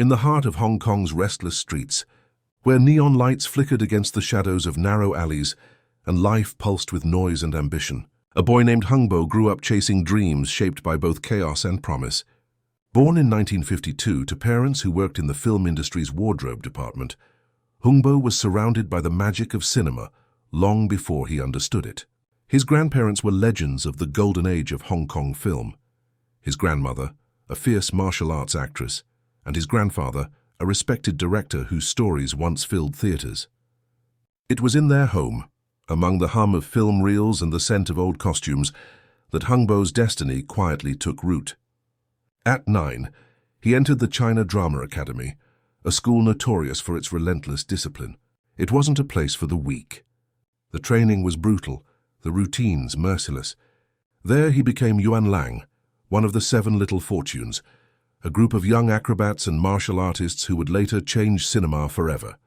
in the heart of Hong Kong's restless streets, where neon lights flickered against the shadows of narrow alleys and life pulsed with noise and ambition. A boy named Hungbo grew up chasing dreams shaped by both chaos and promise. Born in 1952 to parents who worked in the film industry's wardrobe department, Hungbo was surrounded by the magic of cinema long before he understood it. His grandparents were legends of the golden age of Hong Kong film. His grandmother, a fierce martial arts actress, and his grandfather, a respected director whose stories once filled theaters. It was in their home, among the hum of film reels and the scent of old costumes, that Hungbo's destiny quietly took root. At 9, he entered the China Drama Academy, a school notorious for its relentless discipline. It wasn't a place for the weak. The training was brutal, the routines merciless. There he became Yuan Lang, one of the 7 Little Fortunes, a group of young acrobats and martial artists who would later change cinema forever.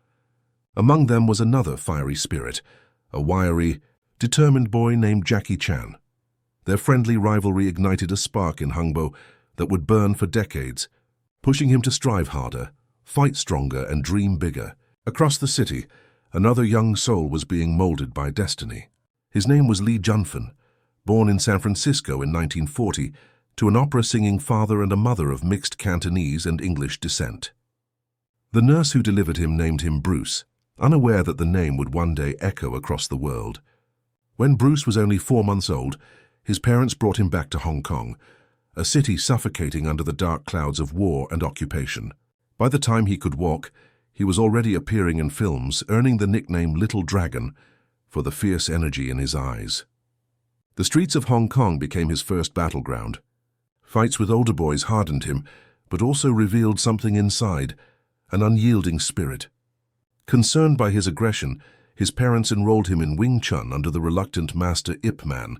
Among them was another fiery spirit, a wiry, determined boy named Jackie Chan. Their friendly rivalry ignited a spark in Hungbo that would burn for decades, pushing him to strive harder, fight stronger, and dream bigger. Across the city, another young soul was being molded by destiny. His name was Li Junfen, born in San Francisco in 1940, to an opera-singing father and a mother of mixed Cantonese and English descent. The nurse who delivered him named him Bruce, unaware that the name would one day echo across the world. When Bruce was only 4 months old, his parents brought him back to Hong Kong, a city suffocating under the dark clouds of war and occupation. By the time he could walk, he was already appearing in films, earning the nickname Little Dragon for the fierce energy in his eyes. The streets of Hong Kong became his first battleground. Fights with older boys hardened him, but also revealed something inside, an unyielding spirit. Concerned by his aggression, his parents enrolled him in Wing Chun under the reluctant master Ip Man,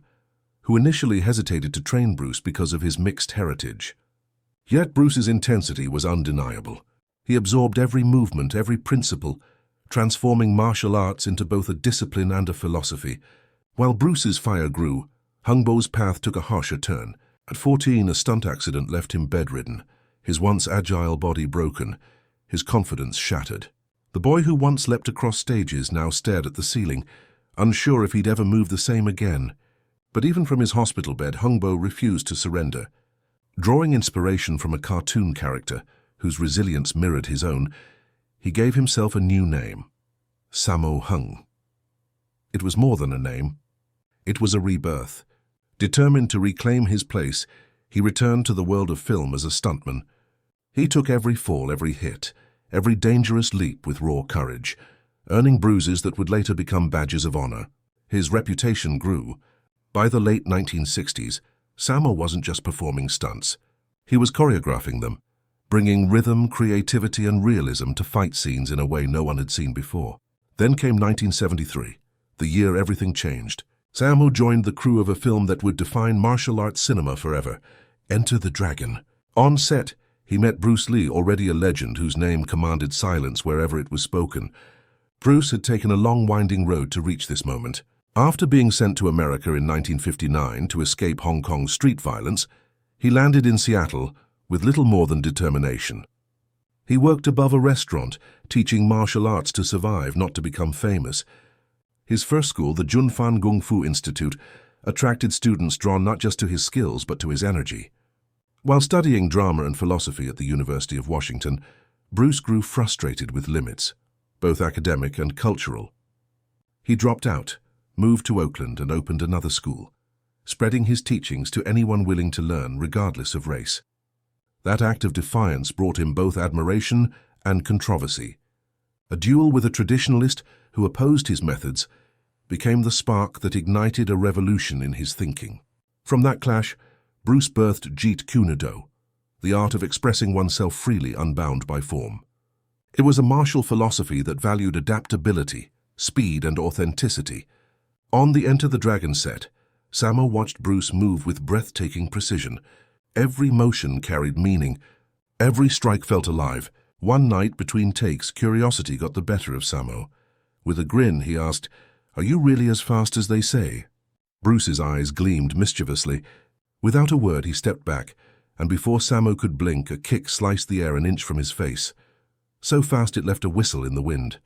who initially hesitated to train Bruce because of his mixed heritage. Yet Bruce's intensity was undeniable. He absorbed every movement, every principle, transforming martial arts into both a discipline and a philosophy. While Bruce's fire grew, Hungbo's path took a harsher turn. At 14, a stunt accident left him bedridden, his once agile body broken, his confidence shattered. The boy who once leapt across stages now stared at the ceiling, unsure if he'd ever move the same again. But even from his hospital bed, Hungbo refused to surrender. Drawing inspiration from a cartoon character, whose resilience mirrored his own, he gave himself a new name, Sammo Hung. It was more than a name. It was a rebirth. Determined to reclaim his place, he returned to the world of film as a stuntman. He took every fall, every hit, every dangerous leap with raw courage, earning bruises that would later become badges of honor. His reputation grew. By the late 1960s, Sammo wasn't just performing stunts. He was choreographing them, bringing rhythm, creativity, and realism to fight scenes in a way no one had seen before. Then came 1973, the year everything changed. Sammo joined the crew of a film that would define martial arts cinema forever, Enter the Dragon. On set, he met Bruce Lee, already a legend whose name commanded silence wherever it was spoken. Bruce had taken a long, winding road to reach this moment. After being sent to America in 1959 to escape Hong Kong's street violence, he landed in Seattle with little more than determination. He worked above a restaurant, teaching martial arts to survive, not to become famous. His first school, the Junfan Kung Fu Institute, attracted students drawn not just to his skills but to his energy. While studying drama and philosophy at the University of Washington, Bruce grew frustrated with limits, both academic and cultural. He dropped out, moved to Oakland, and opened another school, spreading his teachings to anyone willing to learn, regardless of race. That act of defiance brought him both admiration and controversy. A duel with a traditionalist who opposed his methods became the spark that ignited a revolution in his thinking. From that clash, Bruce birthed Jeet Kune Do, the art of expressing oneself freely, unbound by form. It was a martial philosophy that valued adaptability, speed, and authenticity. On the Enter the Dragon set, Sammo watched Bruce move with breathtaking precision. Every motion carried meaning. Every strike felt alive. One night, between takes, curiosity got the better of Sammo. With a grin, he asked, "Are you really as fast as they say?" Bruce's eyes gleamed mischievously. Without a word, he stepped back, and before Sammo could blink, a kick sliced the air an inch from his face, so fast it left a whistle in the wind.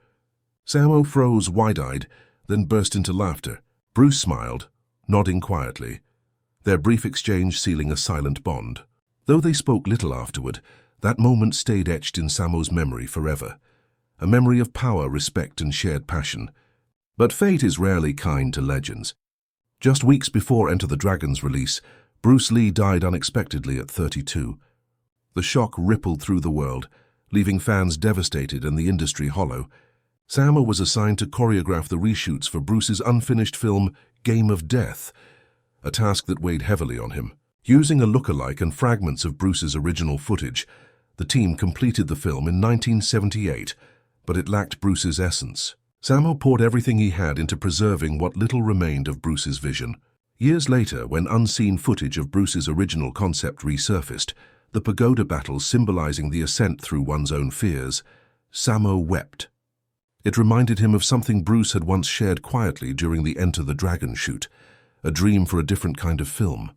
Sammo froze wide-eyed, then burst into laughter. Bruce smiled, nodding quietly, their brief exchange sealing a silent bond. Though they spoke little afterward, that moment stayed etched in Sammo's memory forever, a memory of power, respect, and shared passion. But fate is rarely kind to legends. Just weeks before Enter the Dragon's release, Bruce Lee died unexpectedly at 32. The shock rippled through the world, leaving fans devastated and the industry hollow. Sammo was assigned to choreograph the reshoots for Bruce's unfinished film Game of Death, a task that weighed heavily on him. Using a look-alike and fragments of Bruce's original footage, the team completed the film in 1978, but it lacked Bruce's essence. Sammo poured everything he had into preserving what little remained of Bruce's vision. Years later, when unseen footage of Bruce's original concept resurfaced, the pagoda battles symbolizing the ascent through one's own fears, Sammo wept. It reminded him of something Bruce had once shared quietly during the Enter the Dragon shoot, a dream for a different kind of film.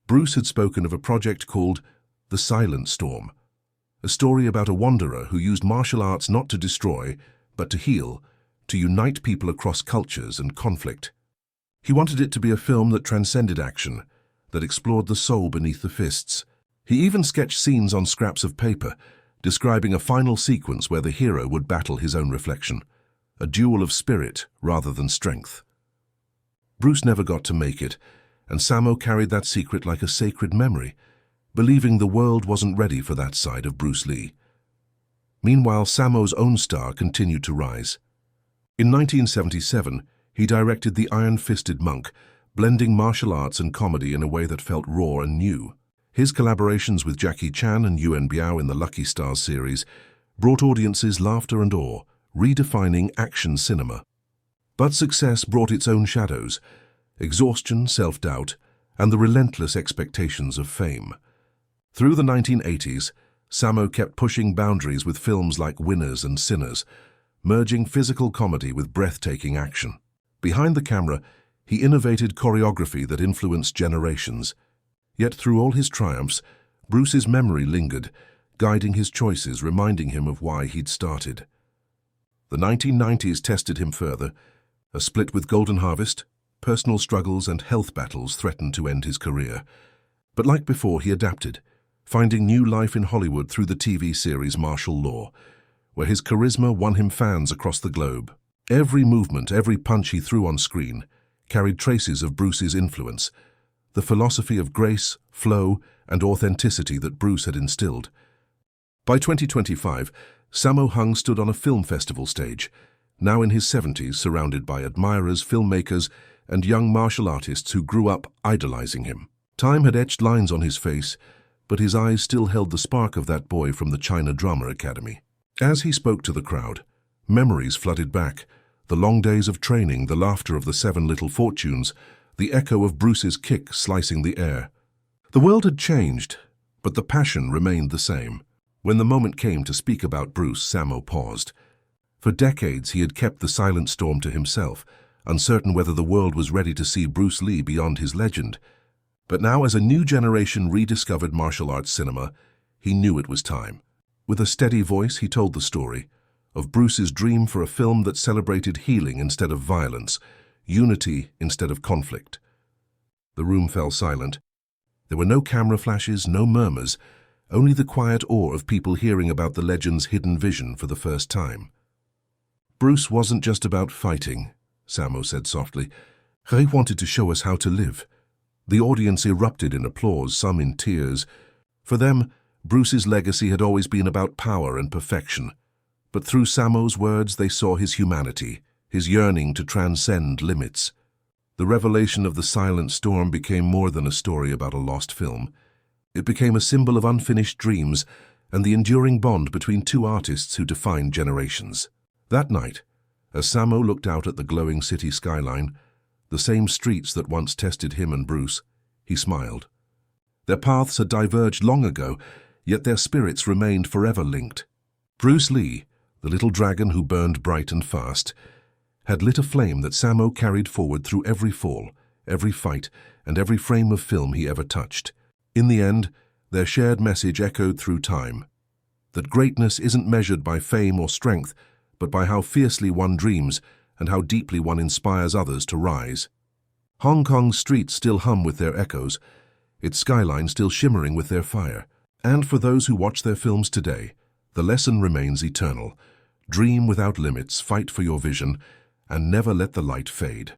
Bruce had spoken of a project called The Silent Storm, a story about a wanderer who used martial arts not to destroy, but to heal, to unite people across cultures and conflict. He wanted it to be a film that transcended action, that explored the soul beneath the fists. He even sketched scenes on scraps of paper, describing a final sequence where the hero would battle his own reflection, a duel of spirit rather than strength. Bruce never got to make it, and Sammo carried that secret like a sacred memory, believing the world wasn't ready for that side of Bruce Lee. Meanwhile, Sammo's own star continued to rise. In 1977, he directed The Iron-Fisted Monk, blending martial arts and comedy in a way that felt raw and new. His collaborations with Jackie Chan and Yuen Biao in the Lucky Stars series brought audiences laughter and awe, redefining action cinema. But success brought its own shadows: exhaustion, self-doubt, and the relentless expectations of fame. Through the 1980s, Sammo kept pushing boundaries with films like Winners and Sinners, merging physical comedy with breathtaking action. Behind the camera, he innovated choreography that influenced generations. Yet through all his triumphs, Bruce's memory lingered, guiding his choices, reminding him of why he'd started. The 1990s tested him further. A split with Golden Harvest, personal struggles and health battles threatened to end his career. But like before, he adapted, finding new life in Hollywood through the TV series Martial Law, where his charisma won him fans across the globe. Every movement, every punch he threw on screen carried traces of Bruce's influence, the philosophy of grace, flow, and authenticity that Bruce had instilled. By 2025, Sammo Hung stood on a film festival stage, now in his 70s, surrounded by admirers, filmmakers, and young martial artists who grew up idolizing him. Time had etched lines on his face, but his eyes still held the spark of that boy from the China Drama Academy. As he spoke to the crowd, memories flooded back: the long days of training, the laughter of the 7 Little Fortunes, the echo of Bruce's kick slicing the air. The world had changed, but the passion remained the same. When the moment came to speak about Bruce, Sammo paused. For decades he had kept the silent storm to himself, uncertain whether the world was ready to see Bruce Lee beyond his legend. But now, as a new generation rediscovered martial arts cinema, he knew it was time. With a steady voice, he told the story of Bruce's dream for a film that celebrated healing instead of violence, unity instead of conflict. The room fell silent. There were no camera flashes, no murmurs, only the quiet awe of people hearing about the legend's hidden vision for the first time. Bruce wasn't just about fighting, Sammo said softly. He wanted to show us how to live. The audience erupted in applause, some in tears. For them, Bruce's legacy had always been about power and perfection. But through Sammo's words, they saw his humanity, his yearning to transcend limits. The revelation of the Silent Storm became more than a story about a lost film. It became a symbol of unfinished dreams and the enduring bond between two artists who defined generations. That night, as Sammo looked out at the glowing city skyline, the same streets that once tested him and Bruce, he smiled. Their paths had diverged long ago, yet their spirits remained forever linked. Bruce Lee, the little dragon who burned bright and fast, had lit a flame that Sammo carried forward through every fall, every fight, and every frame of film he ever touched. In the end, Their shared message echoed through time, that greatness isn't measured by fame or strength, but by how fiercely one dreams and how deeply one inspires others to rise. Hong Kong's streets still hum with their echoes, its skyline still shimmering with their fire. And for those who watch their films today, the lesson remains eternal. Dream without limits, fight for your vision, and never let the light fade.